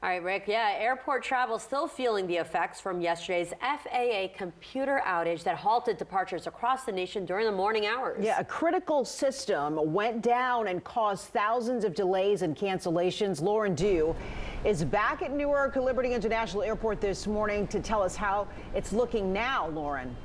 All right, Rick. Yeah, airport travel still feeling the effects from yesterday's FAA computer outage that halted departures across the nation during the morning hours. Yeah, a critical system went down and caused thousands of delays and cancellations. Lauren Dew is back at Newark Liberty International Airport this morning to tell us how it's looking now, Lauren.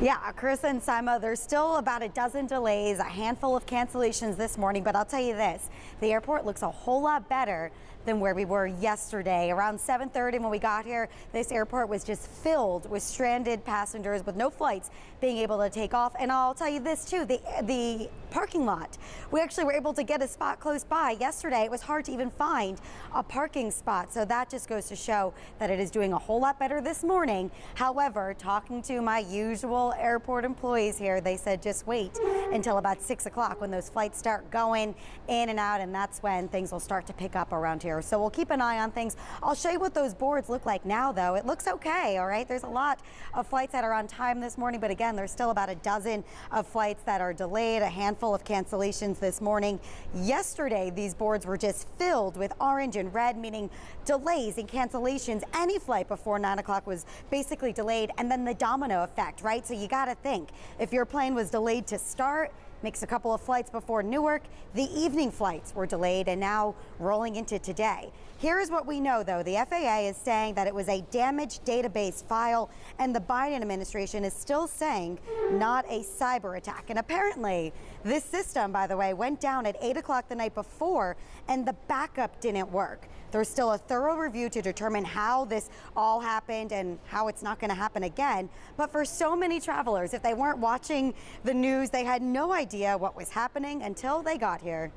Yeah, Chris and Sima, there's still about a dozen delays, a handful of cancellations this morning, but I'll tell you this, the airport looks a whole lot better than where we were yesterday. Around 7:30 when we got here, this airport was just filled with stranded passengers with no flights being able to take off. And I'll tell you this too, the parking lot, we actually were able to get a spot close by. Yesterday, it was hard to even find a parking spot. So that just goes to show that it is doing a whole lot better this morning. However, talking to my usual airport employees here, they said just wait until about 6 o'clock when those flights start going in and out, and that's when things will start to pick up around here. So we'll keep an eye on things. I'll show you what those boards look like now, though. It looks okay, all right? There's a lot of flights that are on time this morning, but again, there's still about a dozen of flights that are delayed, a handful of cancellations this morning. Yesterday, these boards were just filled with orange and red, meaning delays and cancellations. Any flight before 9 o'clock was basically delayed, and then the domino effect, right? So you got to think, if your plane was delayed to start, makes a couple of flights before Newark, the evening flights were delayed and now rolling into today. Here's what we know, though. The FAA is saying that it was a damaged database file, and the Biden administration is still saying not a cyber attack. And apparently, this system, by the way, went down at 8 o'clock the night before, and the backup didn't work. There's still a thorough review to determine how this all happened and how it's not going to happen again. But for so many travelers, if they weren't watching the news, they had no idea what was happening until they got here.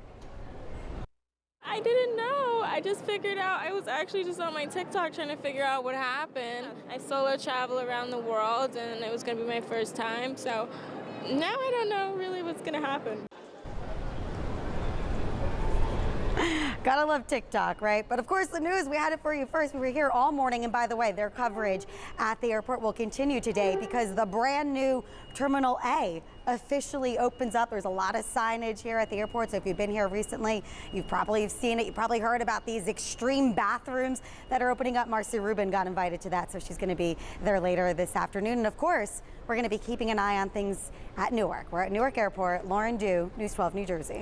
I didn't know. I just figured out, I was actually just on my TikTok trying to figure out what happened. I solo travel around the world and it was going to be my first time. So now I don't know really what's going to happen. Gotta love TikTok, right? But of course, the news, we had it for you first. We were here all morning. And by the way, their coverage at the airport will continue today because the brand new Terminal A officially opens up. There's a lot of signage here at the airport. So if you've been here recently, you've probably seen it. You probably heard about these extreme bathrooms that are opening up. Marcy Rubin got invited to that, so she's going to be there later this afternoon. And of course, we're going to be keeping an eye on things at Newark. We're at Newark Airport. Lauren Dew, News 12 New Jersey.